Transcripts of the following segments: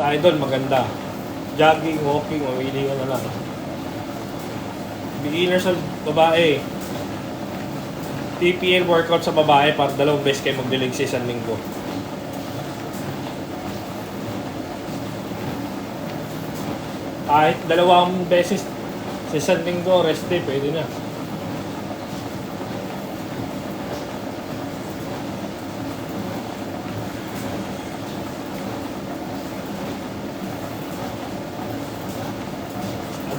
Sa idol, maganda. Jogging, walking, mamili ka na lang. Beginner sa babae. TPL workout sa babae para 2 beses kayo magdilig sa isang linggo. Kahit 2 beses sa isang linggo, rest day, pwede na.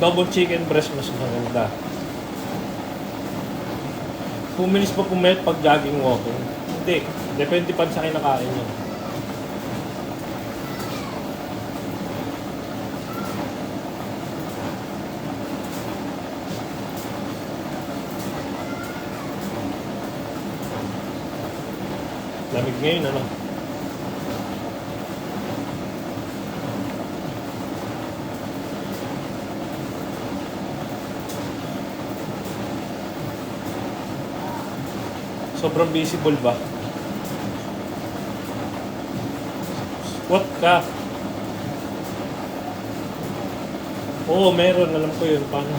Double chicken breast mas maganda. 2 minutes pa pumayat pag jogging walking. Hindi. Depende pa sa kinakain nyo. Lamig ngayon, ano? Sobrang visible ba? What ka? Oo, meron. Alam ko yun. Paano?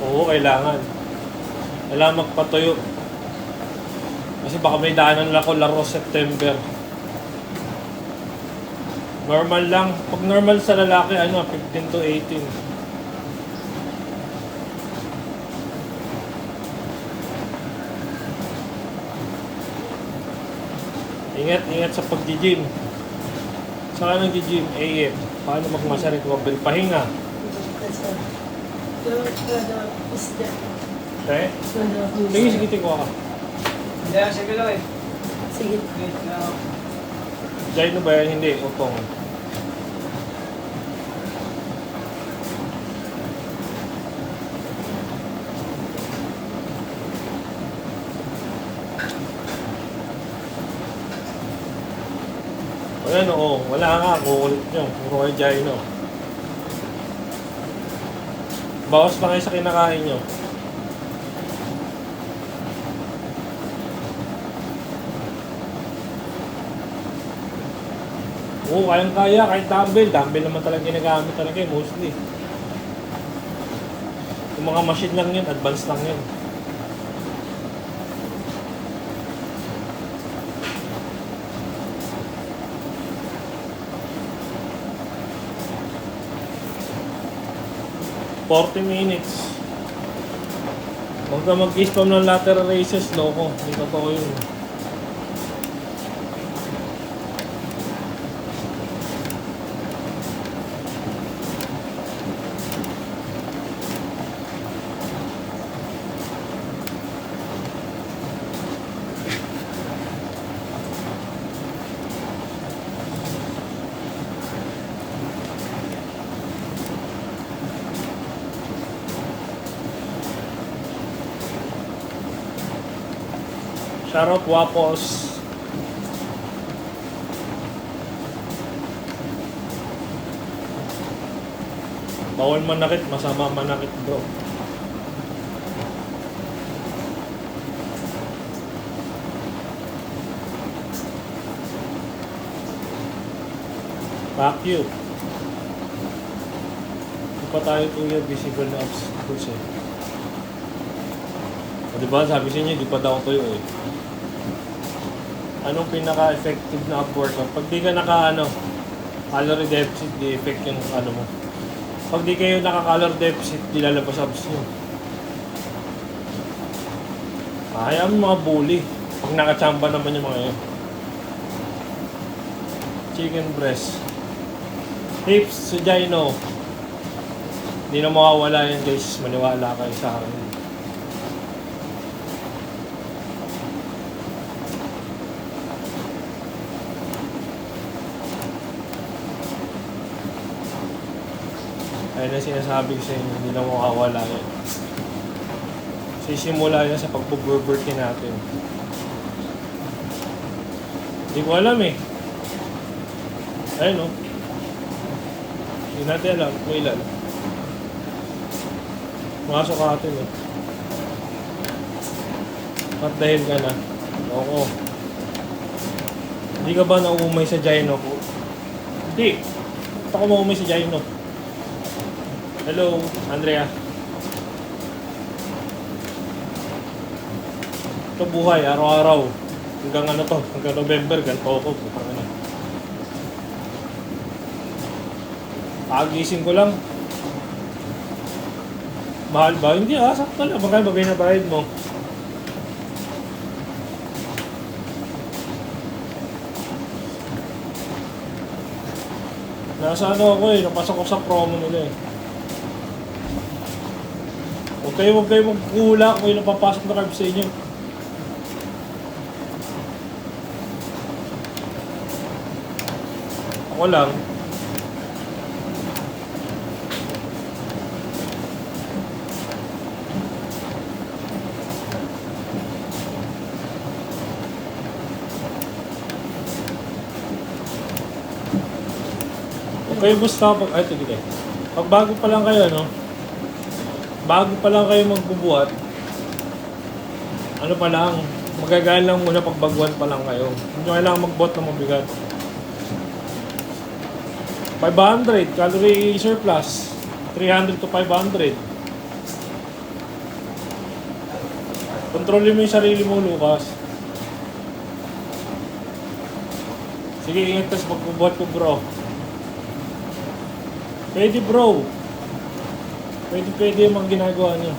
Oo, kailangan. Kailangan magpatuyo. Kasi baka may daanan lang ako laro September. Normal lang. Pag normal sa lalaki, 15 to 18. Ingat sa pag-gym. Saan ang gym? AF. Paano magmasa recovery? Pahinga. Okay? Sige, tingko ka. Hindi, sige lang eh. Sige. Diyan ba yan? Hindi. Utong. Ayan, oo. Wala nga. Kukulit nyo. Puro kayo dyan, no. Bawas pa kayo sa kinakain nyo. Oo, kayang-kaya. Kahit dumbbell. Dumbbell naman talaga ginagamit talaga mostly. Yung mga machine lang yun. Advanced lang yun. $40 minutes. Huwag ka mag-spam ng lateral raises, loko. Hindi totoo yun. Shoutout Wapos. Bawal manakit, masama manakit bro. Vacuum. Hindi pa tayo tuya visible na obstacles eh. O diba, sabi sa inyo, di pa daw tuyo eh. Anong pinaka-effective na up workout? Pag di ka calorie deficit, di-effect yung mo. Pag di kayo naka-calorie deficit, di lalabas abs nyo. Kaya mo mga bully. Pag nakachamba naman yung mga yun. Chicken breast. Hips, sugino. Hindi na mawawala yan guys. Maniwala kayo sa akin. Ayun na sinasabi ko sa inyo, hindi na makawala yan. Sisimula yan sa pagbuburberty natin. Hindi ko alam eh. Ayun o. Hindi natin alam kung ilan. Mga sukatin eh. At dahil ka na. Oo. Hindi Hindi ka ba nauumay sa Gyno? Hindi. Ito ko maumay sa Gyno. Hello, Andrea. Ito buhay, araw-araw. Hanggang ano to, hanggang November, ganito ako. Pagising ko lang. Mahal ba? Hindi sakto lang. Magkano ba binabayad mo? Nasa ano ako napasok ko sa promo nila eh. Huwag kayo magkuhula kung kayo napapasok na carbs sa inyo. Ako lang. Kayo basta pag ito gila. Pag bago pa lang kayo bago pa lang kayo magbubuhat, ano pa lang, magagaan lang muna pag baguhan pa lang kayo. Hindi nyo kailangan magbuhat ng mabigat. 500 calorie surplus, 300 to 500. Kontrolin mo yung sarili mo, Lucas. Sige, ingat ka sa pagbubuhat ko, bro. Pwede bro. Pwede yung mga ginagawa niyo.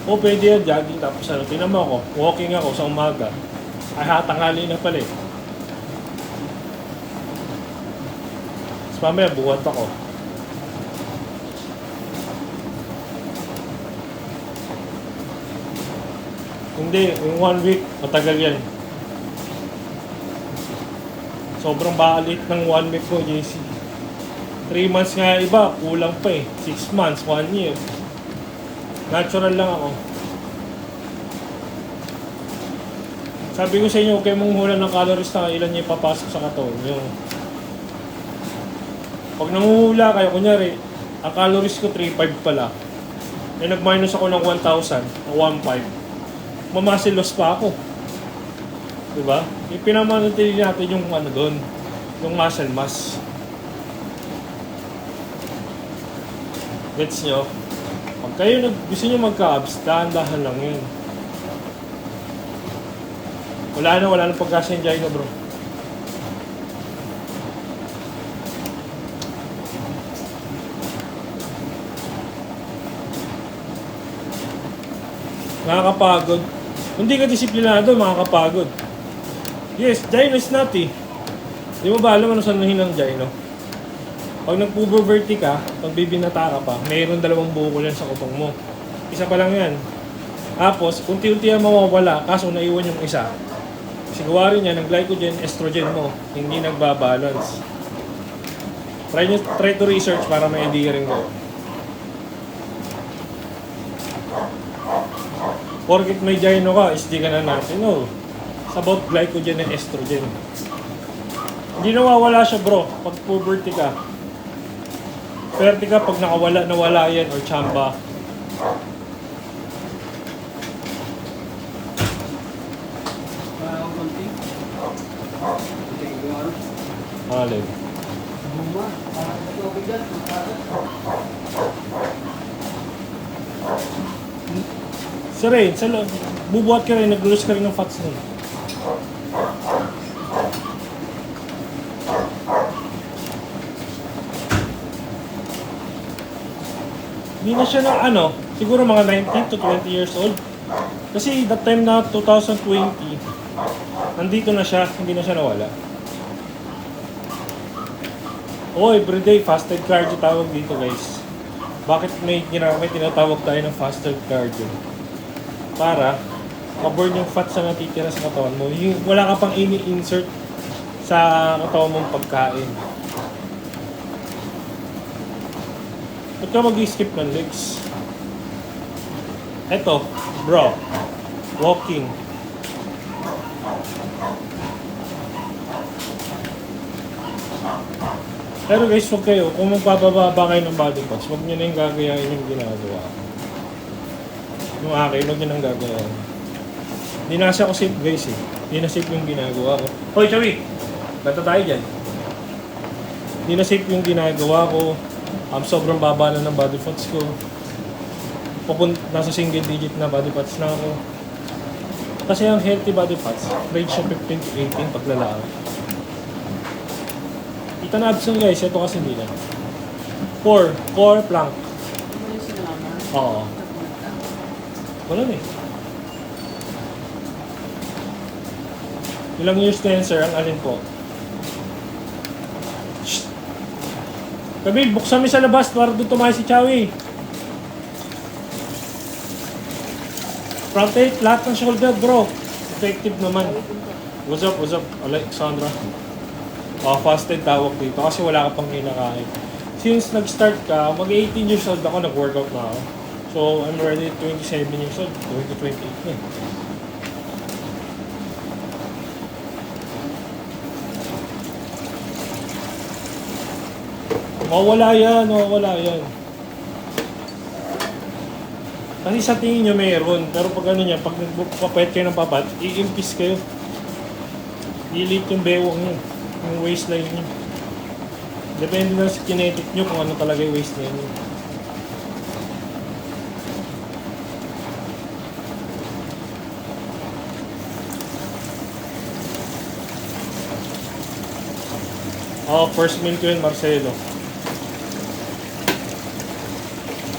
O pwede yan, jogging tapos ano. Tingnan mo ako, walking ako sa umaga. Ay tanghali na pala eh. Tapos mamaya buhat ako. Hindi, yung 1 week, matagal yan. Sobrang balit ng 1 week ko, JC. 3 months nga iba, kulang pa eh. 6 months, 1 year. Natural lang ako. Sabi ko sa inyo, huwag kayo manghuhula ng calories na ilan niya ipapasok sa katawan nyo. Pag nanguhula kayo, kunyari, ang calories ko 3.5 pala. Eh nag-minus ako ng 1,000 o 1.5. Mamasil loss pa ako. Diba? Ipinamanatili natin yung ano doon, yung muscle mass. Gets nyo? Pag kayo gusto nyo magka-abs, dahan-dahan lang yun. Wala na pagka-enjoy na bro. Nakakapagod. Hindi ka disiplinado, makakapagod. Yes, gyno is not eh. Di mo ba alam ano saan ng gyno? Pag nag-puberty ka, pag bibinata ka pa, mayroon 2 bukol yan sa utong mo. Isa pa lang yan. Tapos, unti-unti yan mawawala, kaso naiwan yung isa. Kasi gawa rin yan, ng glycogen, estrogen mo, hindi nagbabalance. Try to research para may idea rin ko. Porkit may gyno ka, is di ka na natin, no? It's about glycogen and estrogen. Hindi nawawala siya bro, pag puberty ka. Puberty ka pag nawala yan or chamba. Alin? Sir Ray, bubuhat ka rin, nag-lose ka rin ng fats nun. Hindi na siya na siguro mga 19 to 20 years old. Kasi that time na 2020, nandito na siya, hindi na siya nawala. Everyday fasted cardio tawag dito guys. Bakit may tinatawag tayo ng fasted cardio? Para ma-burn yung fats na natitira sa katawan mo. Wala ka pang ini-insert sa katawan mong pagkain. Ba't ka mag-skip ng legs? Eto, bro. Walking. Pero guys, huwag kayo. Kung magpapababa kayo ng body parts, huwag nyo na yung gagayain yung ginagawa. Yung akin, huwag nyo nang gagawa. Hindi na kasi ako safe guys eh. Hindi na safe yung ginagawa ko. Hoy, Chawi! Bata tayo dyan. Hindi na safe yung ginagawa ko. Sobrang baba na ng body fats ko. Nasa single digit na body fats na ako. Kasi ang healthy body fats, range siya 15 to 18 pag lalaki. Kita na abs guys, ito kasi hindi na. Core plank. Oo. Wala na eh. Ilang years na yan, sir? Ang alin po? Shh! Kabil, buksan mo sa labas para doon tumayo si Chawi. Front 8, lahat ng shoulder, bro. Effective naman. What's up, Alexandra? Fasted tawag dito kasi wala ka pang kinakain. Since nag-start ka, mag-18 years old ako, nag-workout na ako. So, I'm already 27 years old, going to 28 na. Mawawala yan. Kasi sa tingin nyo meron, pero pag ano niya, pag nagpapayat kayo ng papat, i-impis kayo. Ilit yung bewang nyo, yung waistline nyo. Depende na sa kinetic nyo kung ano talaga yung waistline nyo. First meal ko yun, Marcelo.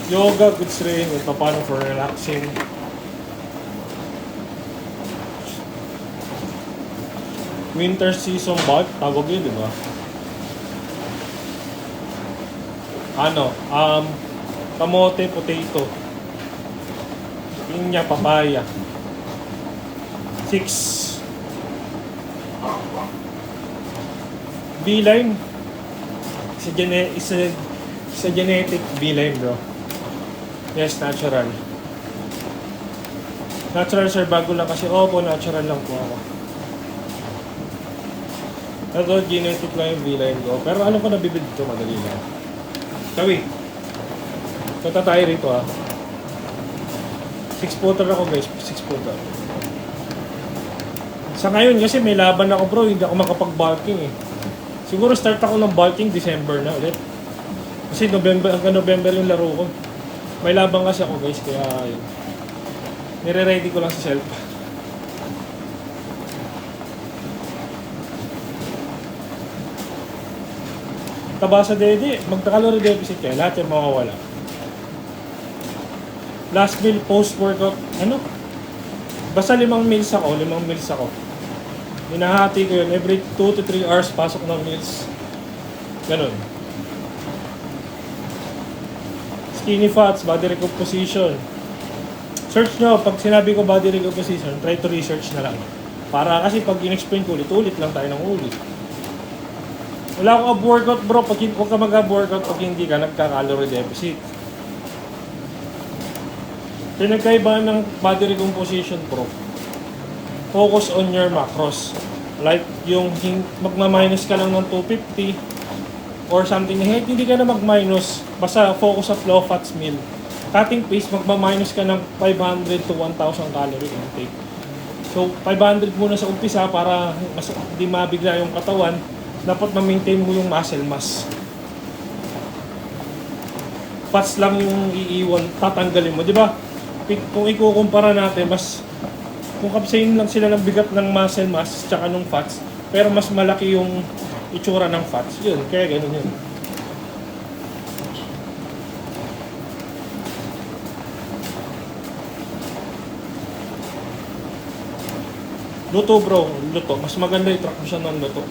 Yoga, goods rin. Ito paano for relaxing. Winter season bath, tawag yun, di ba? Kamote, potato. Pinya, papaya. 6. B-line. Isa genetic B-line, bro. Yes, natural. Natural, sir, bago lang kasi. Opo, natural lang po ako. Ito, genetic lang yung V-line ko. Pero alam ko nabibid ito, madali lang. Tawi. Punta tayo rito, ha. 6-footer ako, guys. 6-footer. Sa ngayon, kasi may laban ako, bro. Hindi ako makapag-bulking, eh. Siguro start ako ng bulking December na ulit. Kasi hanggang November yung laro ko. May labang kasi ako, guys, kaya yun. Nire-ready ko lang sa self. Taba sa dede, magta-calorie deficit kayo, lahat yung mawawala. Last meal, post-workout, basta 5 meals ako. Hinahati ko yun, every 2 to 3 hours pasok ng meals. Ganun. Skinny fats, body recomposition. Search nyo, pag sinabi ko body recomposition, try to research na lang. Para kasi pag in-explain ko ulit lang tayo ng ulit. Wala akong ab-workout, bro. Huwag ka mag-ab-workout pag hindi ka nagka-calorie deficit. Pinagkaiba ng body recomposition, bro. Focus on your macros. Like yung magma-minus ka lang ng 250 or something. Hindi ka na mag-minus. Basta focus sa low fats meal. Cutting pace, magma-minus ka ng 500 to 1,000 calorie intake. So, 500 muna sa umpisa para mas di mabigla yung katawan. Dapat ma-maintain mo yung muscle mass. Fats lang yung iiwan, tatanggalin mo, di ba? Kung ikukumpara natin, kung kapsayin lang sila ng bigat ng muscle mass tsaka ng fats, pero mas malaki yung itsura ng fats, yun, kaya ganun yun. Luto, bro, luto. Mas maganda i-track mo siya ng luto.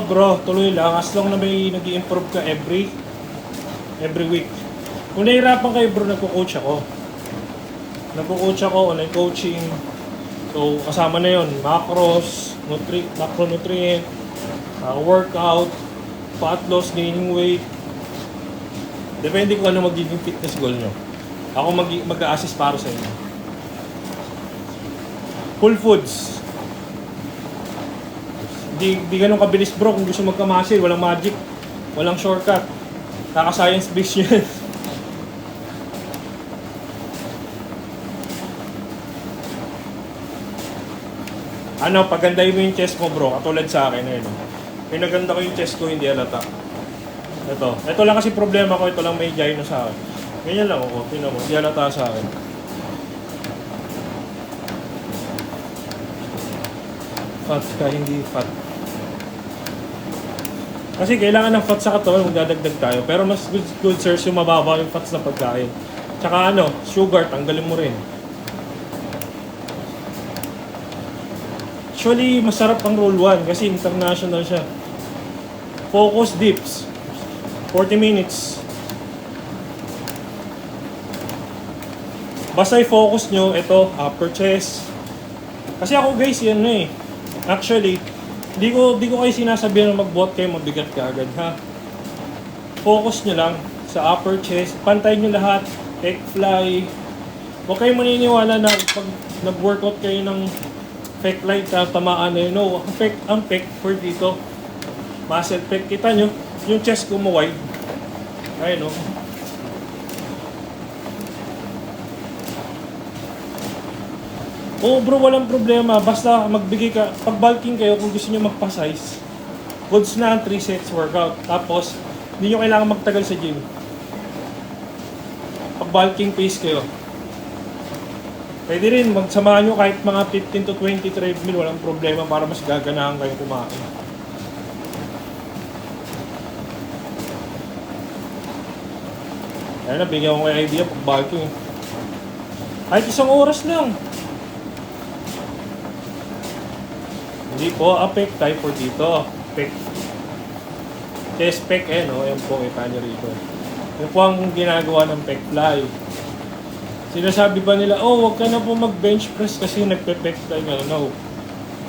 Bro, tuloy lang. As long na may nag-i-improve ka every week. Kung nahihirapan kayo, bro, nagko-coach ako. Online coaching. So, kasama na yun. Macros, macronutrient, workout, fat loss, gaining weight. Depende kung ano magiging fitness goal nyo. Ako mag-a-assist para sa inyo. Full foods. Di ganun kabilis bro kung gusto magka-muscle. Walang magic. Walang shortcut. Kaka-science based yun. Ano, pagandahin mo yung chest mo bro. Katulad sa akin. Ayun. Pinaganda ko yung chest ko, hindi halata. Ito lang kasi problema ko. Ito lang may gyno sa akin. Ganyan lang ako. Tingnan mo. Hindi halata sa akin. Fat ka, hindi fat. Kasi kailangan ng fat sa katawan kung dadagdag tayo. Pero mas good source yung mababa yung fats na pagkain. Tsaka ano, sugar, tanggalin mo rin. Actually, masarap ang roll 1 kasi international siya. Focus dips. 40 minutes. Basta i-focus nyo, ito, upper chest. Kasi ako guys, yan na eh. Actually, di ko kayo sinasabihan na magbuhat kayo, mabigat ka agad ha. Focus nyo lang sa upper chest. Pantay nyo lahat. Pec fly. Huwag kayo maniniwala na pag nag-workout kayo ng pec fly, tamaan na yun. No, ang pec for dito. Muscle pec. Kita nyo, yung chest ko mo wide. Ayun no. Oo bro, walang problema. Basta magbigay ka, pag bulking kayo, kung gusto nyo magpa-size, goods na ang 3 sets workout. Tapos, hindi nyo kailangan magtagal sa gym. Pag bulking pace kayo. Pwede rin, magsamahan nyo kahit mga 15 to 20 treadmill, walang problema para mas gaganahan kayo kumain. Kaya na, bigyan ko kayo idea pag bulking. Kahit 1 oras lang. Hindi po, pec type for dito. Pec. Chest pec no? Yan po, kita nyo rito. Yan po ang ginagawa ng pec fly. Sinasabi ba nila, oh, wag ka na po mag-bench press kasi nagpe-pec fly ka. No.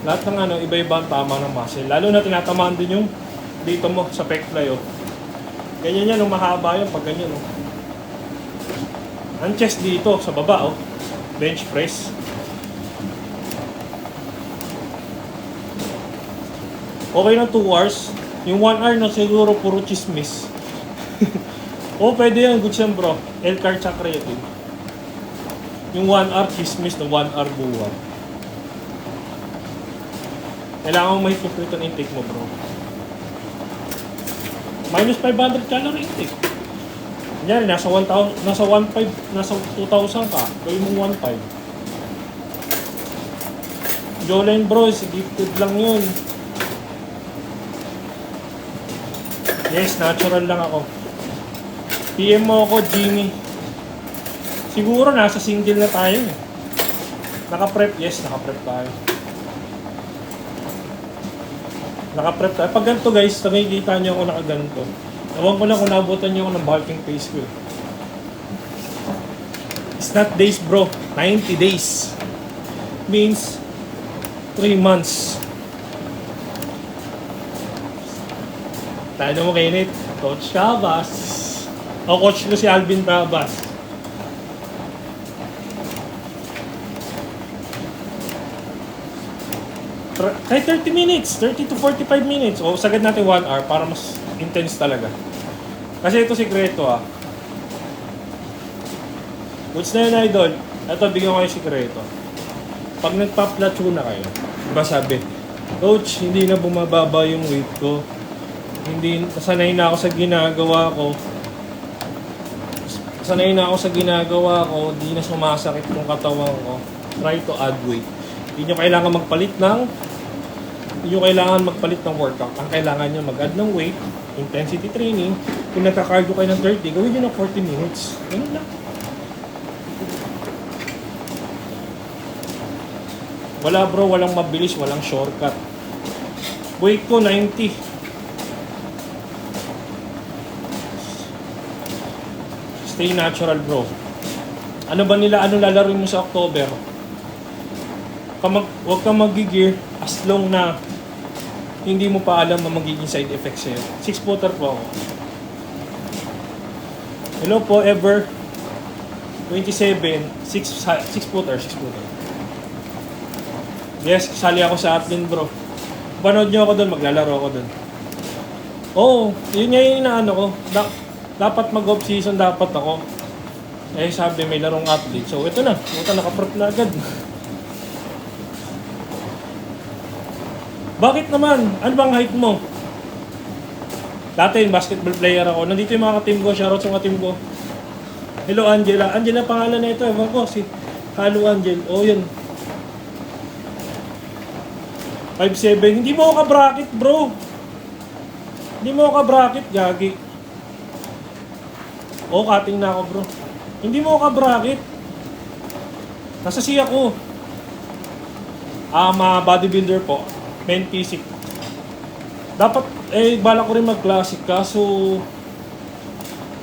Lahat ng iba-iba ang tama ng muscle. Lalo na tinatamaan din yung dito mo sa pec fly, oh. Ganyan yan, mahaba yan pag ganyan, oh. Ang chest dito, sa baba, oh. Bench press. Okay na 2 hours. Yung 1 hour na siguro puro chismis. Pwede yan. Good yan bro. L-carb creatine. Yung 1 hour chismis na 1 hour buwan. Kailangan mo mahigpit ang intake mo bro. Minus 500 calorie intake. Yan, nasa 1,000, nasa 1,500, nasa 2,000 ka. Gawin mo 1,500. Jawline bro, gifted lang yun. Yes, natural lang ako. PM mo ako, Jimmy. Siguro nasa single na tayo eh. Naka-prep? Yes, naka-prep tayo. Naka-prep tayo. Pag ganito guys, nakikita nyo ako nakaganto. Ewan ko lang kung nabutan nyo ako ng bulking pace ko. It's not days bro, 90 days. Means 3 months. Tayo mo kainit, Coach Cabas. O coach ko si Alvin Cabas. Kahit 30 minutes, 30 to 45 minutes. O sagad natin 1 hour para mas intense talaga. Kasi ito sikreto ah. Goods na yun idol. Ito bigyan ko kayo sikreto. Pag nagpa-plateau na kayo, diba sabi, Coach, hindi na bumababa yung weight ko. Hindi, sanay na ako sa ginagawa ko. Sanay na ako sa ginagawa ko, di na sumasakit yung katawan ko. Try to add weight. Hindi nyo kailangan magpalit ng workout. Ang kailangan nyo mag-add ng weight, intensity training. Kung nagka-cardio kayo ng 30, gawin nyo ng 40 minutes. Ganun lang. Wala bro, walang mabilis, walang shortcut. Weight ko 90. Stay natural bro. Ano ba nila, ano lalaroin mo sa October? Huwag kang mag-gear as long na hindi mo pa alam na magiging side effects sa'yo. 6-footer po ako. Hello po, ever. 27, 6 footer, 6 footer. Yes, sali ako sa Atlin bro. Panood nyo ako doon, maglalaro ako doon. Oo, yun nga yung inaano ko. Dapat mag-off season, dapat ako. Eh sabi may larong athlete. So ito na, naka-prep na agad. Bakit naman? Ano bang height mo? Dati basketball player ako. Nandito yung mga ka-team ko, shoutout sa mga team ko. Hello Angela. Angela pangalan na ito. Ewan ko, si Halo Angel. Oh yun. 5'7". Hindi mo ako ka-bracket bro. Hindi mo ako ka-bracket, gagi. Oo, cutting na ako bro. Hindi mo ako ka-bracket. Nasa siya ko. Bodybuilder po. Men physic. Dapat, bala ko rin mag-classic kaso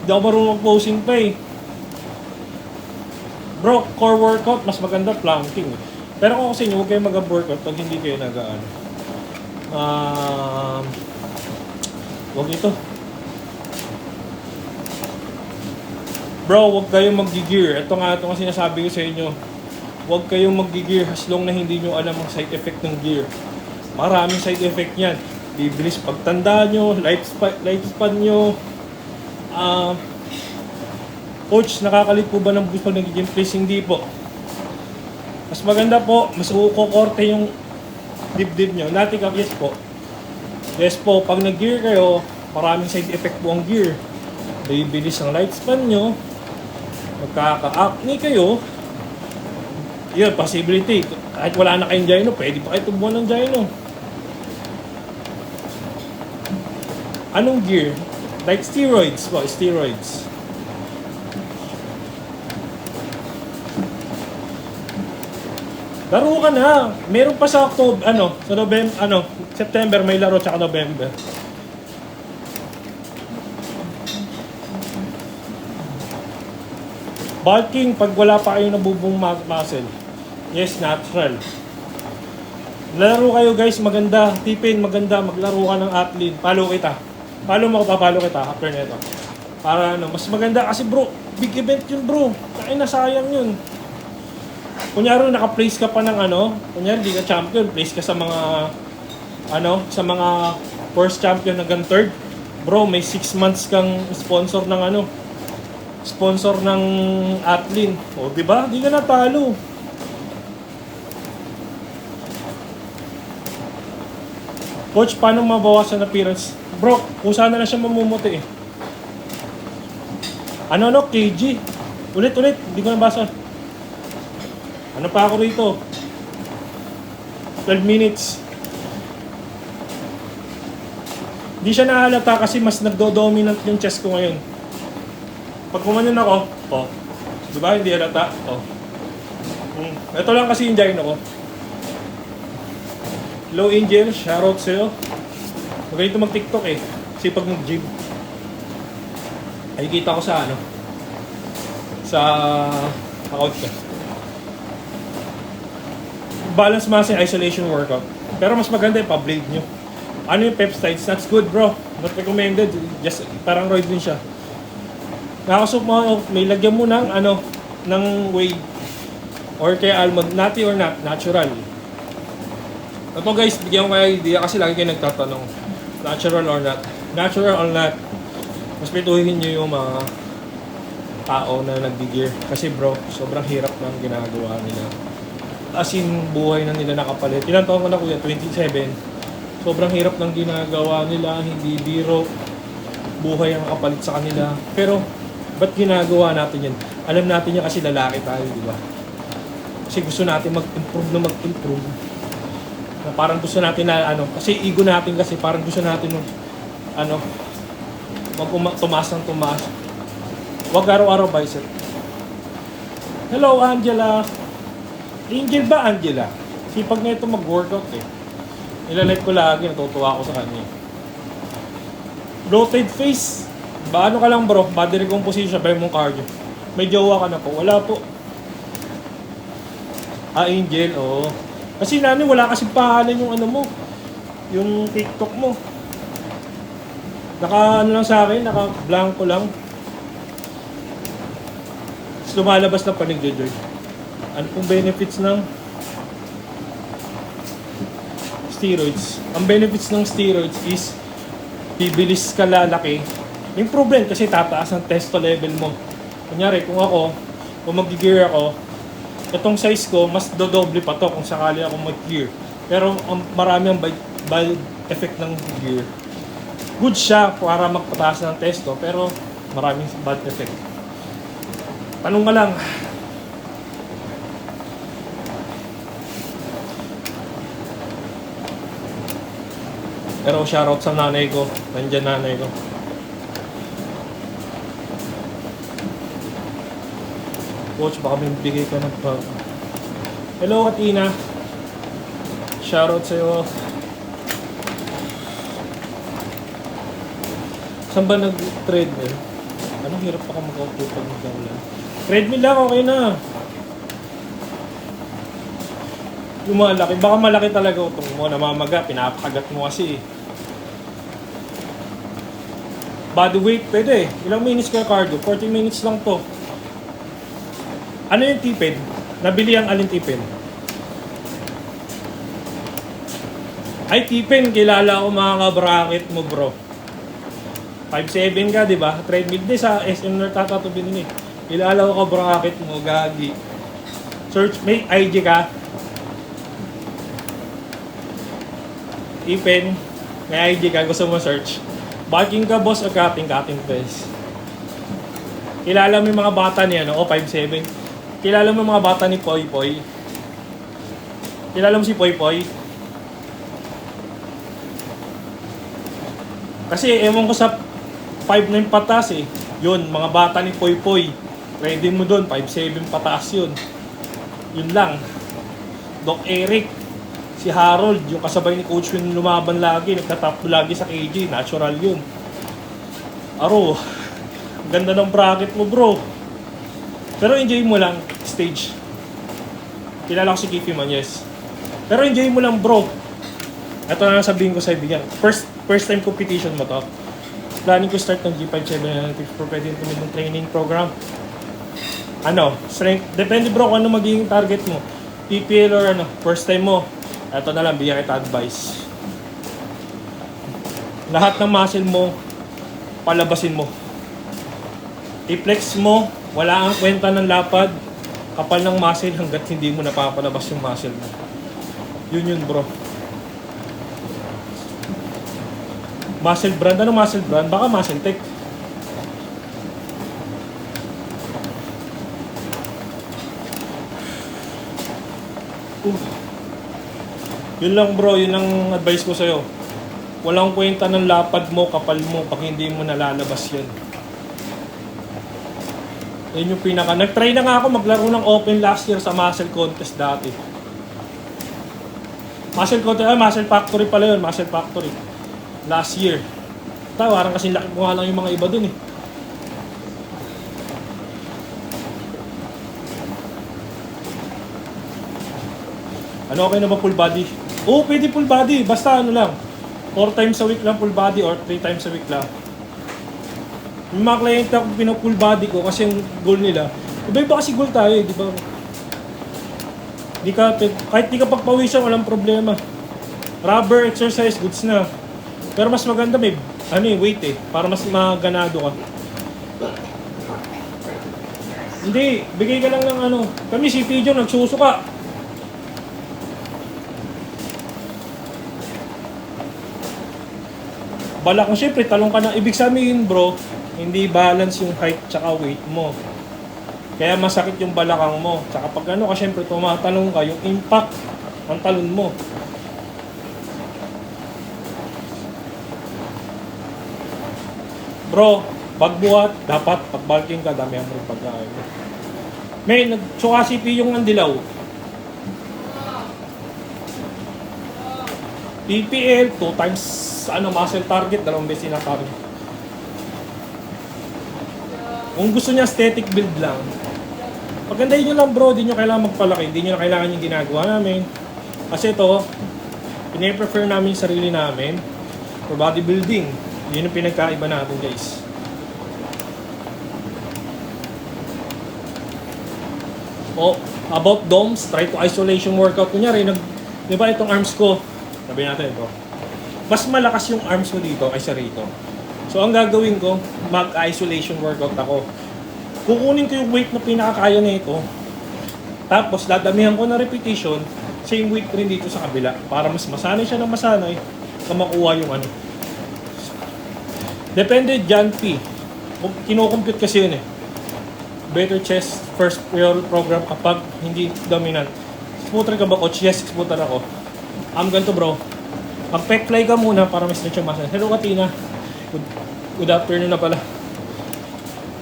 hindi ako marunong mag-posing pa eh. Bro, core workout, mas maganda planking. Pero kung kasi nyo, huwag kayo mag-workout pag hindi kayo nag-ano. Huwag ito. Bro, huwag kayong mag-gear. Ito nga sinasabi ko sa inyo. Huwag kayong mag-gear as long na hindi nyo alam ang side effect ng gear. Maraming side effect yan. Bibilis pagtanda nyo, lifespan nyo. Coach, nakakalit po ba ng boost pag nag-gym? Please, hindi po. Mas maganda po, mas kukorte yung dibdib nyo. Natikap, yes po. Yes po, pag nag-gear kayo, maraming side effect po ang gear. Bibilis ang lifespan nyo. Magkaka-acne kayo. Yun, possibility. Kahit wala na kayong gyno, pwede pa kayo tubuan ng gyno. Anong gear? Like steroids po, steroids. Laro ka na. Meron pa sa October, sa November, September may laro tsaka November. Bulking pag wala pa kayo nabubong muscle. Yes, natural. Laro kayo guys, maganda. Tipin, maganda. Maglaro ka ng athlete. Follow kita. Follow mo ko, papalo kita after nito. Para mas maganda kasi bro, big event yun bro. Kaya nasayang yun. Kunyari naka-place ka pa ng kunyari di ka champion, place ka sa mga sa mga first champion hanggang third. Bro, may 6 months kang sponsor ng sponsor ng athlete. O, di ba? Di ka natalo. Coach, paano mabawasan appearance? Bro, kung sana na siya mamumuti eh. KG? Ulit, hindi ko nabasa. Ano pa ako rito? 12 minutes. Di siya nahalata kasi mas nagdo-dominant yung chest ko ngayon. Pag kumanon ako, di ba hindi halata? Ito lang kasi yung gyno ko. Low Angel, shoutout sa'yo. Magaling ito mag-TikTok eh. Kasi pag mag-gym, ay kita ko sa sa account ko. Balance muscle isolation workout. Pero mas maganda yung pa-blade nyo. Ano yung peptides? That's good bro. Not recommended. Just parang roid din siya. Nakasok mo, may lagyan mo ng ng whey. Or kaya almond. Nutty or not. Natural. Ito guys, bigyan ko kayo idea kasi lagi kayo nagtatanong. Natural or not. Natural or not. Mas pituhin nyo yung mga tao na nag-gear. Kasi bro, sobrang hirap ng ginagawa nila. As in, buhay na nila nakapalit. Ilang taon ko na kuya? 27. Sobrang hirap ng ginagawa nila. Hindi biro. Buhay ang nakapalit sa kanila. Pero, ba't ginagawa natin yan? Alam natin yan kasi lalaki tayo, di ba? Kasi gusto natin mag-improve. Na parang gusto natin na kasi ego natin kasi parang gusto natin tumaas ng tumaas. Huwag araw-araw bicep. Hello Angela. Angel ba Angela? Sipag na ito mag-workout eh. Nilalike ko lagi, natutuwa ako sa kanya. Bloated face. Ba ka lang bro? Body recomposition, ba mong cardio? May jowa ka na po? Wala po. Angel, oo. Kasi namin wala kasi pangalan yung mo. Yung TikTok mo. Naka lang sa akin, naka blanco lang. Tapos lumalabas na panigjojoy. Ano pong benefits ng steroids? Ang benefits ng steroids is bibilis ka lalaki. Improvement kasi tataas ang testo level mo. Kunyari, kung mag-gear ako, itong size ko, mas dodoble pa to kung sakali ako mag-gear. Pero marami ang bad effect ng gear. Good siya para magpataas ng testo, pero maraming bad effect. Tanong ka lang. Pero shoutout sa nanay ko. Nandiyan nanay ko. Coach, baka may bigay ka ng pag... Hello, Katina. Shoutout sa'yo. Saan ba nag-treadmill? Anong hirap pa ka mag-auto pag nag-ulan? Treadmill lang, okay na. Lumalaki. Baka malaki talaga utong mo. Namamaga. Pinapakagat mo kasi. Body weight, pwede. Ilang minutes ka cardio? 40 minutes lang to. Ano yung tipid? Nabili ang alin tipid? Ay, tipid. Kilala ko mga ka-bracket mo, bro. 5'7 ka, di ba? Treadmill din sa SM North tatatubi din eh. Kilala ko ka-bracket mo, gagi. Search, may IG ka? Tipid. May IG ka, gusto mo search? Barking ka, boss, o cutting face? Kilala mo yung mga bata niya, no? O, 5'7". Kilala mo mga bata ni Poy Poy? Kilala mo si Poy Poy? Kasi ewan ko sa 5'9 pataas eh. Yun, mga bata ni Poy Poy. Ready mo dun, 5'7 pataas yun. Yun lang. Doc Eric, si Harold, yung kasabay ni Coach Win lumaban lagi, nagtatap lagi sa KG, natural yun. Aro, ganda ng bracket mo, bro. Pero enjoy mo lang, stage. Kilala ko si Kiffy Mañez. Pero enjoy mo lang, bro. Ito na lang sabihin ko sa ibigan. First time competition mo to. Planning ko start ng G5 7 for pwede tumid ng training program. Ano, strength. Depende bro kung ano magiging target mo. PPL or ano, first time mo. Ito na lang, bigyan kita advice. Lahat ng muscle mo, palabasin mo. I-flex mo. Wala ang kwenta ng lapad, kapal ng muscle hanggat hindi mo napapalabas yung muscle mo. Yun bro. Muscle brand? Anong muscle brand? Baka muscle tech. Yun lang bro, yun ang advice ko sa'yo. Walang kwenta ng lapad mo, kapal mo, pag hindi mo nalalabas yun. Yun yung pinaka. Nag-try na nga ako maglaro ng open last year sa Muscle Contest dati. Muscle Factory pala yun. Muscle Factory. Last year. Parang kasi laki ko nga lang yung mga iba dun eh. Ano, okay na ba full body? Oo, pwede full body. Basta ano lang. 4 times a week lang full body or 3 times a week lang. Yung mga kliyente ako pino-full body ko kasi yung goal nila. Iba-iba kasi goal tayo eh, di ba? Kahit di ka pagpawisan, walang problema. Rubber exercise, goods na. Pero mas maganda may weight eh, para mas maganado ka. Hindi, bigay ka lang ng ano. Kami si Pijo nagsusuka. Balak mo syempre, talong ka na. Ibig sabihin bro, hindi balance yung height tsaka weight mo. Kaya masakit yung balakang mo. Tsaka pag ano ka, syempre tumatalong ka, yung impact ng talon mo. Bro, pagbuhat, dapat pag-bulking ka, dami ang pagkain. May nagsuka CP yung andilaw. PPL, 2 times muscle target, 2 beses na target. Kung gusto niya aesthetic build lang, pagandahin nyo lang bro, di nyo kailangan magpalaki, di nyo na kailangan yung ginagawa namin. Kasi ito, pine-prefer namin yung sarili namin for bodybuilding. Yun yung pinagkaiba natin guys. O, about DOMS, try to isolation workout. Kunyari, di ba itong arms ko, sabi natin ito, mas malakas yung arms ko dito kaysa rito. So, ang gagawin ko, mag-isolation workout ako. Kukunin ko yung weight na pinakakaya nito, tapos dadamihan ko na repetition, same weight rin dito sa kabila, para mas masanay siya ng masanay, na makuha yung ano. Depende dyan, P. Kino-compute kasi yun eh. Better chest first prior program kapag hindi dominant. Sputter ka ba, coach? Yes, sputter ako. Ganito bro. Mag-pec fly ka muna para ma-stretch yung muscle. Hello Katina. Good afternoon na pala.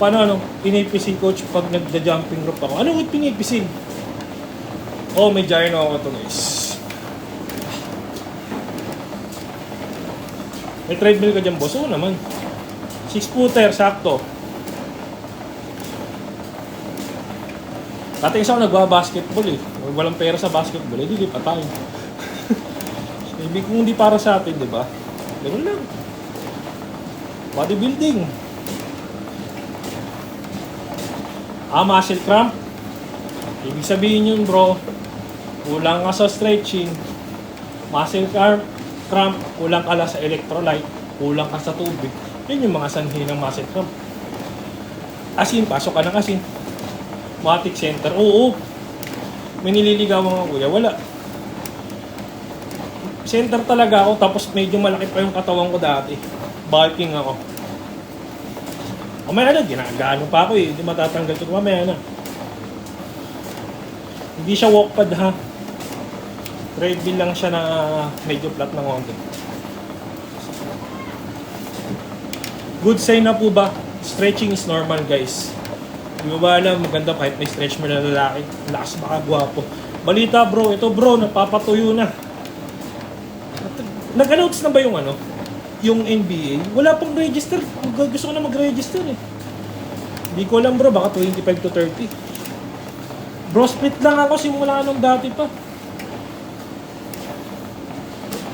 Paano ano? Pinipising coach pag nagda-jumping rope ako. Ano yung pinipising? Oh, may gyno ako ito guys. May treadmill ka dyan boss? Oo naman. 6-footer, sakto. Dati isa ako nagba-basketball eh. Walang pera sa basketball, hindi pa tayo. Ibig kung hindi para sa atin, di ba? Ganun lang. Bodybuilding. Muscle cramp. Ibig sabihin yun bro, kulang ka sa stretching. Muscle cramp, kulang ka lang sa electrolyte, kulang ka sa tubig. Yun yung mga sanhi ng muscle cramp. Asin, pasok ka ng asin. Matic center. Oo. May nililigawan ako kuya. Wala. Center talaga ako tapos medyo malaki pa yung katawan ko dati. Bulking ako. Mamaya na, ginagaano pa ako eh. Hindi matatanggal ito. Mamaya na. Hindi siya walk pad ha. Treadmill lang siya na medyo flat ng konti. Good sign na po ba? Stretching is normal guys. Di ba alam, maganda kahit may stretch mo na lalaki. Lakas baka gwapo. Balita bro, ito bro, napapatuyo na. Nag-announce na ba yung ano? Yung NBA? Wala pang register. Gusto ko na mag-register eh. Hindi ko alam bro, baka 25 to 30. Bro, split lang ako simula nung dati pa.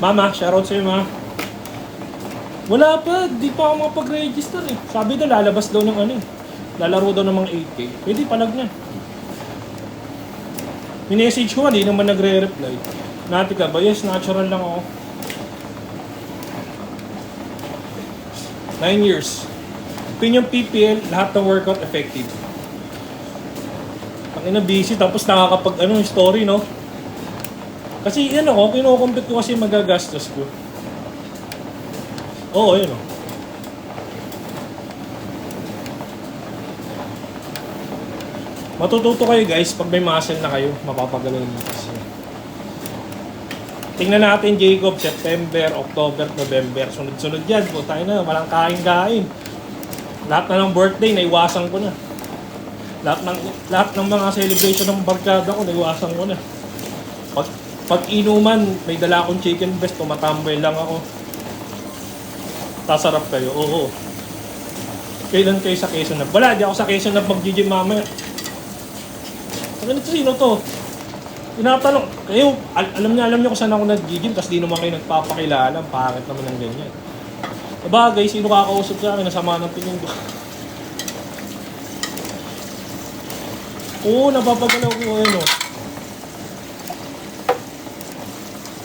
Mama, shoutout sa'yo ma. Wala pa, di pa ako makapag-register eh. Sabi daw, lalabas daw ng ano eh. Lalaro daw ng mga 8K. Pwede palag niya. Minessage ko, hindi naman nagre-reply. Nati ka ba? Yes, natural lang ako. 9 years. Pinyong PPL, lahat ng workout effective. Ang ina busy, tapos nakakapag story, no? Kasi yan ako, kino-compute ko kasi magagastos ko. Oo, yun o. Matututo kayo guys, pag may muscle na kayo, mapapagaling nyo kasi. Tingnan natin Jacob, September, October, November. Sunod-sunod yan, po tayo na, walang kain-kain. Lahat na ng birthday, naiwasan ko na. Lahat ng mga celebration ng barkada ko, naiwasan ko na. Pag inuman, may dala akong chicken breast, tumatambay lang ako. Tasarap kayo, oo. Kailan kayo sa Quezon na? Wala, di ako sa Quezon na mag-gym mamaya. Ganito sino to? Tinatanong, kayo, alam niyo kung saan ako nag-gym, tapos di naman kayo nagpapakilala, pangit naman ng ganyan. Sabagay, sino kakausap sa akin, nasama ng tingin ko. Oo, napapagalaw ko ngayon, oh.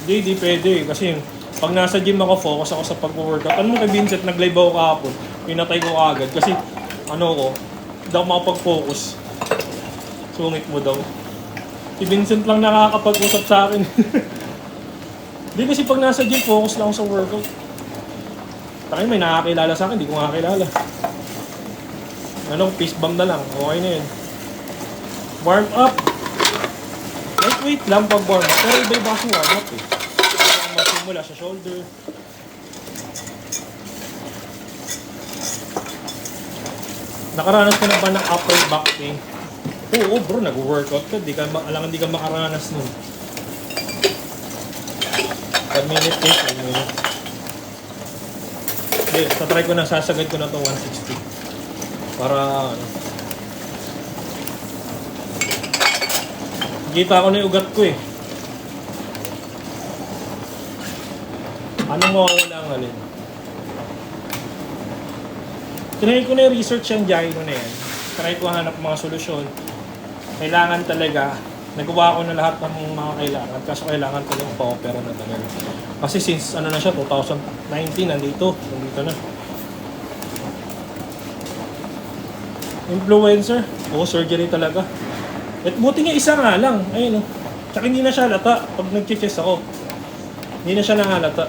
Di pwede, kasi pag nasa gym ako, focus ako sa pag-workout. Ano mo kay Vincent, nag-live ako kahapon, pinatay ko agad, kasi, hindi ako makapag-focus. Sungit mo daw. Si Vincent lang nakakapag-usap sa akin. Hindi kasi pag nasa gym, focus lang ako sa workout. Tayo may nakakilala sa akin, hindi ko nakakilala. Fist bump na lang, okay na yun. Warm up. Lightweight lang pag warm up, pero iba-iba kasi warm up eh. Magsimula sa shoulder. Nakaranas ka na ba ng upper back pain? Oo bro, nag-workout ka. Alam hindi ka makaranas nun. 1 minute case, 1 minute. Okay, tatry ko na, sasagad ko na to 160. Para, kita ko na yung ugat ko eh. Anong mawawala ang alin? Try ko na yung research yung gyno na yan. Try ko hanap mga solusyon. kailangan talaga, nagawa ko na lahat ng mga kailangan. Kaso kailangan talaga pa-opera na talaga. Kasi since ano na siya, 2019, nandito na. Influencer, surgery talaga. At buti nga isa nga lang, ayun o. Tsaka hindi na siya halata pag nag-chest ako. Hindi na siya nahalata.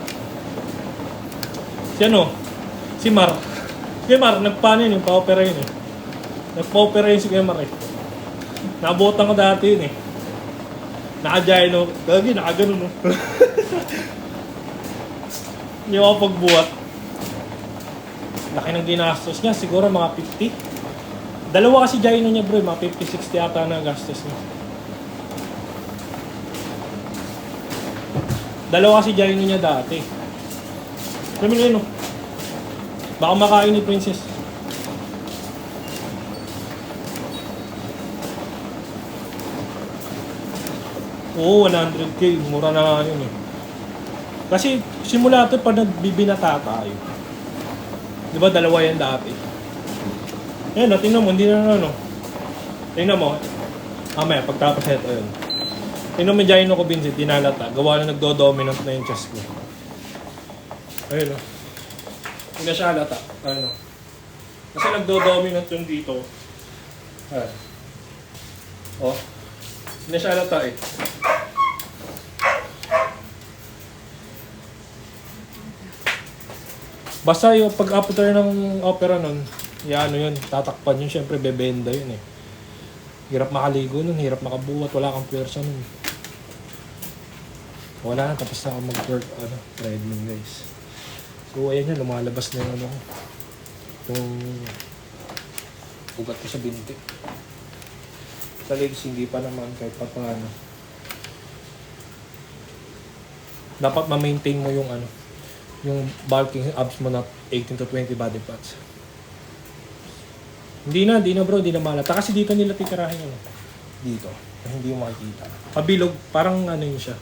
Si Mar. Si Mar, nagpaano yun, pa-opera yun eh. Nagpa-opera yun si Kuya Mar eh. Nabutan ko dati yun eh. Naka-gyno. Gagi, naka-ganon no. Hindi ako pagbuhat. Laki ng ginastos niya, siguro mga 50. Dalawa kasi gyno niya bro, mga 50-60 ata na gastos niya. Dalawa kasi gyno niya dati. Alam mo na yun oh. Baka makain ni Princess. Oo, 100k. Mura na nga yun eh. Kasi simula ito pa nagbibinata tayo. Diba dalawa yan dati? Ayan, tingnan mo, hindi na ano. Tingnan mo. Mamaya, pagtapos ito yun. Tingnan mo dyan ko, Vincent, tinalata. Gawa na nagdo-dominant na yung chest ko. Ayun o. Hindi na siya halata. Ayun o. Kasi nagdo-dominant yung dito. Ayun. O. Hindi na siya halata eh. Basta yung pag-after ng opera nun, ano yun, tatakpan yun, syempre bebenda yun eh. Hirap makaligo nun, hirap makabuhat, wala kang pwersa nun. Wala na, tapos na ako mag-work, treadmill guys. So ayan yan, lumalabas na yung yung ugat ko sa binti. Sa legs, hindi pa naman kahit pa paano. Dapat ma-maintain mo yung yung bulking abs mo na 18 to 20 body parts. Hindi na bro, hindi na malata. Kasi dito nila titirahin yun. Dito. Hindi mo makikita. Pabilog, parang yun siya.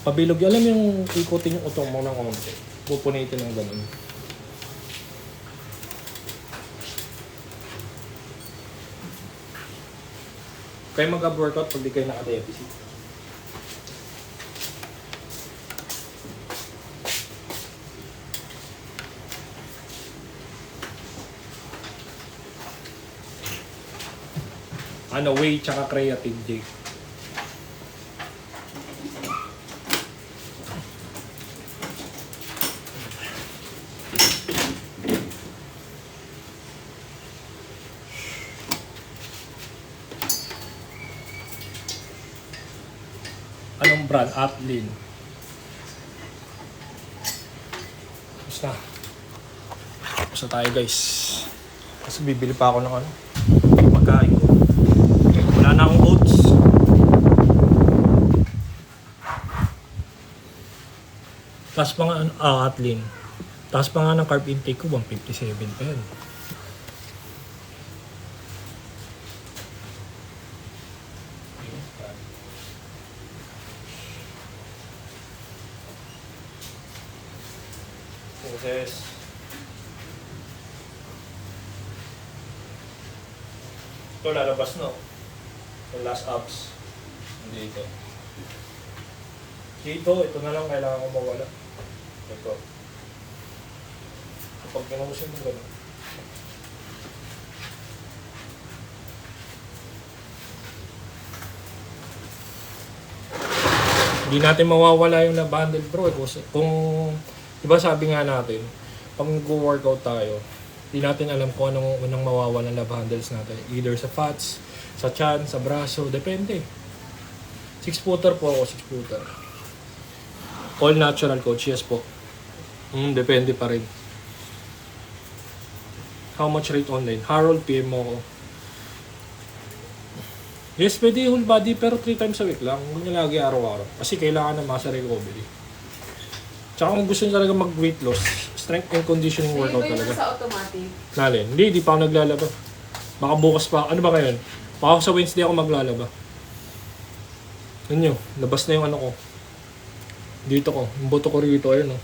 Pabilog, alam yung ikutin yung utong mo ng konti. Pupunitin ng ganun. Kaya mag-ab workout pag di kayo naka-deficit. Whey tsaka creatine J. Anong brand? Atlin. Basta. Basta tayo guys. Kasi bibili pa ako ng pagkain ko. Wala na akong oats. Taas pa nga Atlin. Taas pa nga ng carb intake ko, 157 pa yan. Yes. Ito lalabas no. Yung last abs. Dito. Ito na lang kailangan ko mawala. Ito. Kapag pinusin mo gano'n. Hindi natin mawawala yung na-bundle bro. Kung, diba sabi nga natin, pag nag-workout tayo, hindi natin alam kung anong unang mawawala na handles natin. Either sa fats, sa tiyan, sa braso, depende. 6-footer po ako, 6-footer. All natural coach, yes po. Depende pa rin. How much rate online? Harold, PM mo ako. Yes, pwede whole body pero 3 times a week lang. Huwag niya lagi araw-araw. Kasi kailangan na muscle recovery. Tsaka kung gusto niyo talaga mag-weight loss, strength and conditioning workout talaga. Sa automatic? Nalin. Hindi pa ako naglalaba. Baka bukas pa. Ano ba ngayon? Baka sa Wednesday ako maglalaba. Ano nyo? Labas na yung ko. Dito ko. Yung buto ko rito. Ayun o.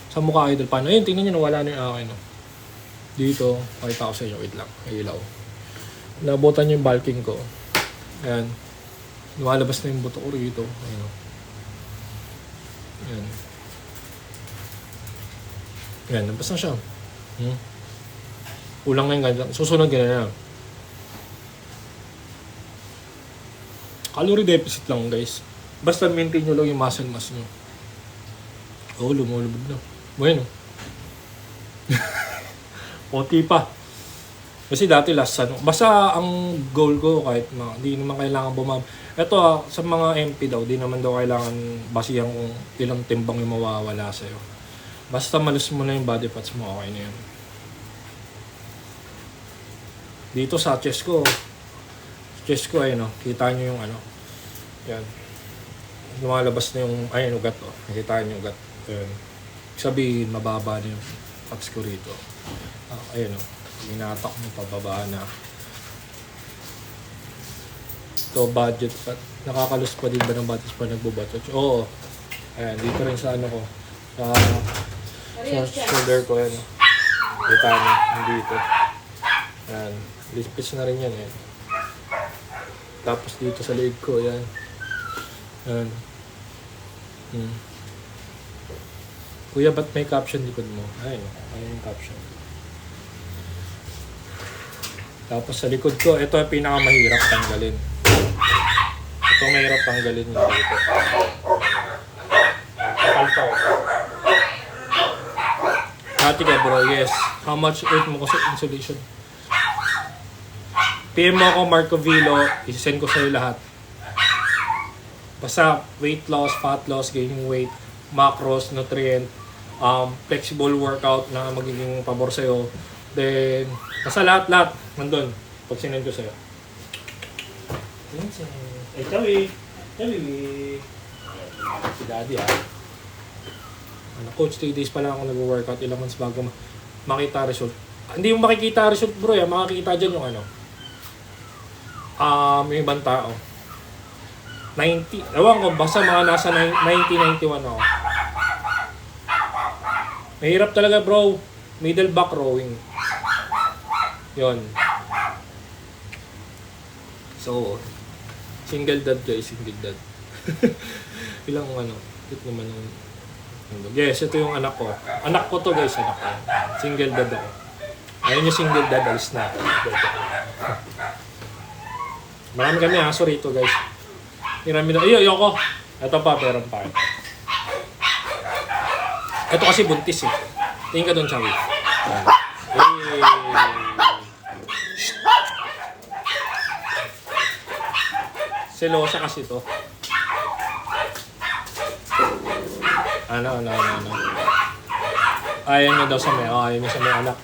Sa mukha idol. Paano? Ayun, tingnan nyo. Nawala na yung akin. Dito, pakita ko sa inyo. Wait lang. May ilaw. Nabutan yung bulking ko. Ayan. Lumalabas na yung buto ko rito. Ayan. Ayan. Ayan. Nabas na siya. Kulang na yung ganyan. Susunod ganyan. Calorie deficit lang guys. Basta maintain nyo lang yung muscle mass nyo. Oo, lumulubog na. Bueno. Konti pa. Kasi dati last ano. Basta ang goal ko kahit hindi naman kailangan Ito sa mga MP daw, di naman daw kailangan basihan kung ilang timbang yung mawawala sa'yo. Basta malus mo na yung body fats mo, okay na yun. Dito sa chest ko ay no, kita nyo yung ano. Yan. Lumalabas na yung, ayun, ugat oh. Nakita nyo yung ugat. Ayun. Sabihin, mababa na yung fats ko rito. Ayun oh. Minatak mo pababa na. Ito, budget fat. Nakakalus pa din ba ng budget pa nagbubato? Oo. Ayan, dito rin sa ano ko. Sa shoulder ko yan. Kita nyo, dito. Ayan. Lispis na rin yan eh. Tapos dito sa leg ko, yan. Ayan. Kuya, ba't may caption likod mo? Ayun, ayun yung caption. Tapos sa likod ko, ito yung pinakamahirap tanggalin. Ito mahirap tanggalin yung dito. Kapal pa. Hati ka bro, yes. How much earth mo ko sa insulation? PM mo ako Marco Vilo, isisend ko sa'yo lahat. Basta weight loss, fat loss, gaining weight, macros, nutrient, flexible workout na magiging pabor sa'yo. Then, basta lahat, nandun. Pag sinend ko sa'yo. Ay, Chawi! Si Daddy coach, 3 days pa lang ako nag-workout, ilang months bago makita result. Hindi mo makikita result bro, makikita dyan yung ano. Yung ibang tao. 90, ewan ko, basta mga nasa 90-91 ako. Mahirap talaga bro, middle back rowing. Yon. So, single dad guys, single dad. Ilang ano, ito naman yung... Yes, ito yung anak ko. Anak ko to guys, anak ko. Single dad ako. Ayun yung single dad, alis na. Marami kami aso rito guys. Marami na, ayoko. Ito pa, meron pa. Ito kasi buntis eh. Tingin ka doon, Chawi. Selosa kasi to. Ano. Ayaw niya daw sa may, ayaw niya sa may anak.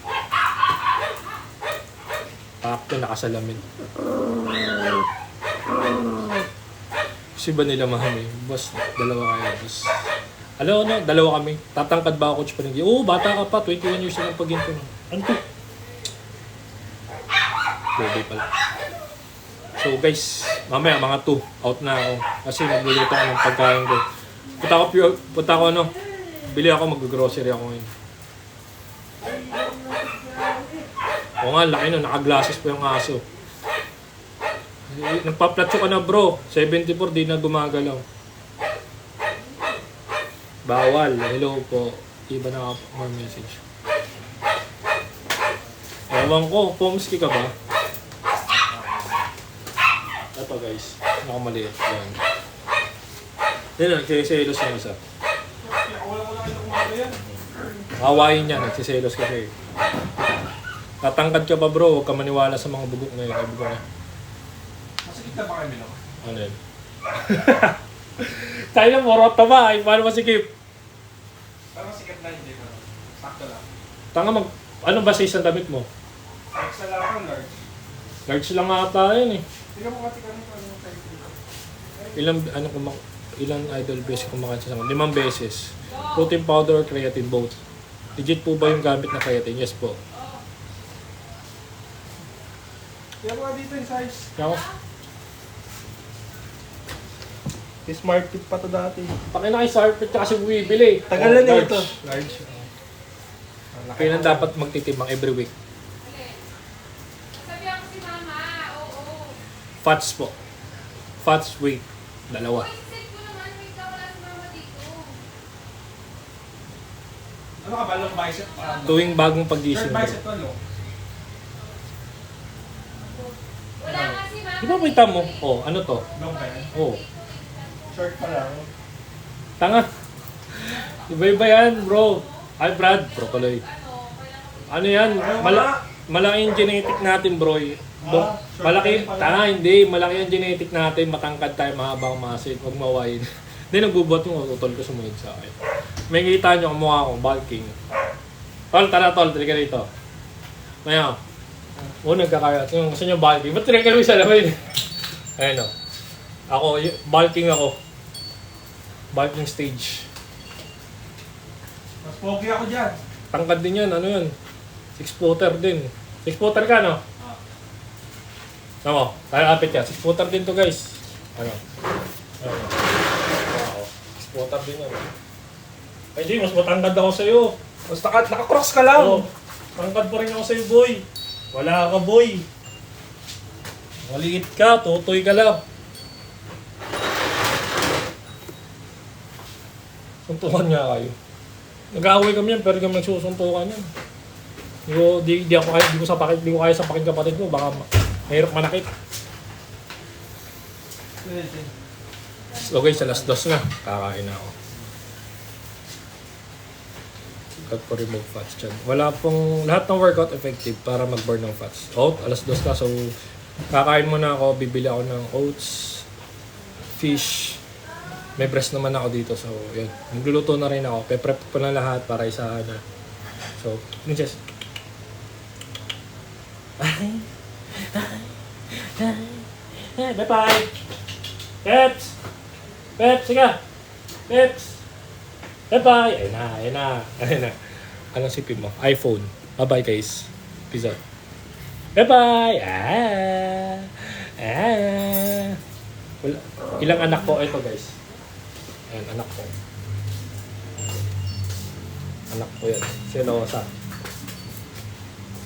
Pakto, nakasalamin. Kasi ba nila mahal eh? Boss, dalawa kayo. Boss. Alam mo, dalawa kami. Tatangkad ba ako, coach pa rin? Oo, bata ka pa. 21 years na pag-ginto. Ano to? Baby pala. So guys, mamaya mga 2, out na ako. Kasi magluluto ako ng pagkain ko. Punta ako ano, bili ako, mag-grocery ako ngayon. Oo nga, laki nun, naka-glasses pa yung aso. Nagpa-platso ka na bro, 74, di na gumagalaw. Bawal, hello po. Iba na more message. Ewan ko, Pomski ka ba? Ito guys, nakamaliit. Yan. Yan, nagsiselos na isa. Hawaii niya, nagsiselos kasi. Tatangkad ka ba bro, huwag ka maniwala sa mga bugok na yun. Masikip na ba kayo Milo? Ano yun? Tayo na, morota ba? Ay, paano masikip? Parang masikip na hindi ko. Sakto lang. Tanga ano ba sa isang damit mo? Next na lang ako, large. Large lang ata yun eh. Tingnan mo kasi kami kung anong type dito. Ilang idol base kumakain sa 5 beses. Protein powder or creatine, both. Legit po ba yung gamit na creatine? Yes po. Kaya mo dito yung size. Kaya Smart fit pa to dati. Pakinakay sa Harpet kasi bumibili. Tagal na large. ito. Large. Kailan dapat magtitimbang every week? Sabi ako si Mama, oo. Fats po. Fats, weight. Dalawa. Uy, set ko naman, may wala si Mama dito. Ano ka ba? Long bicep? Tuwing bagong Short pagising. bicep to, no? Wala nga si Mama. Di ba kita mo? Oh, ano to? Long ba yan? Oh. Short pa lang. Tanga. Iba-iba yan, bro. Ay, Brad. Broccoli. Ano yan? Malaki yung genetic natin, bro. Malaki. Tanga, hindi. Malaki yung genetic natin. Matangkad tayo, mahabang masid. Huwag mawain. Hindi, nagbubuhat yung utol ko sumunod sa akin. May kita nyo ang mukha kong bulking. Tol, tara tol. Tali ka rito. Ngayon. Nagkakayat. Yung gusto nyo bulking. Ba't tali ka rin sa lamin? Ayan o. Ako, bulking ako. Bulking stage. Mas pogi ako dyan. Tangkad din yan, ano yun? 6-footer din. 6-footer ka, no? Ano? Kalapit ka. 6-footer din to, guys. Ano? Wow. 6-footer din yan. Ay, di, mas matangkad ako sa'yo. Basta naka-cross ka lang. Oh, tangkad pa rin ako sa'yo, boy. Wala ka, boy. Maliit ka, tutoy ka lang. Suntukan nga kayo. Nag-aaway kami yan, pero kami nagsusuntukan yan. Di ko kaya sapakin kapatid ko, baka mahirap manakit. So guys, alas 2 na, kakain na ako. Cut for remove fats dyan. Wala pong, lahat ng workout effective para mag-burn ng fats. Alas 2 na, so kakain muna ako, bibili ako ng oats, fish. May breast naman ako dito, so yun. Magluluto na rin ako. Pe-prep ko na lahat para isa na. So, Princess. Bye-bye! Peps! Peps, sige! Peps! Bye-bye! Ayun na. Anong sipin mo? iPhone. Bye-bye, guys. Peace out. Bye-bye! Wala. Ilang anak ko? Ito, guys. Ayan, anak ko. Anak ko yan. Si Rosa.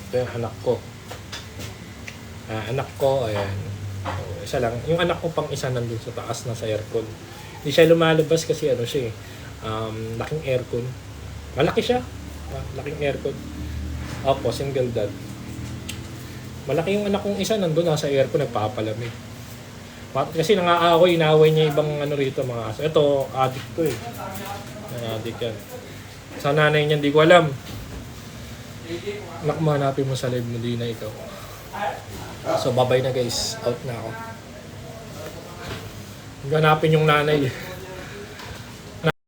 Ito yung anak ko. Anak ko, ayan. So, isa lang. Yung anak ko pang isa nandun sa taas, nasa aircon. Hindi siya lumalabas kasi ano siya laking aircon. Malaki siya. Laking aircon. Opo, single dad. Malaki yung anak kong isa nandun, nasa aircon, nagpapalamig. Kasi nangaaway, inaaway niya ibang ano rito mga aso. Ito, adik ko eh. Adik yan. Sa nanay niya, hindi ko alam. Anak, mahanapin mo sa live mo, di na ikaw. So, bye-bye na guys. Out na ako. Hanapin yung nanay.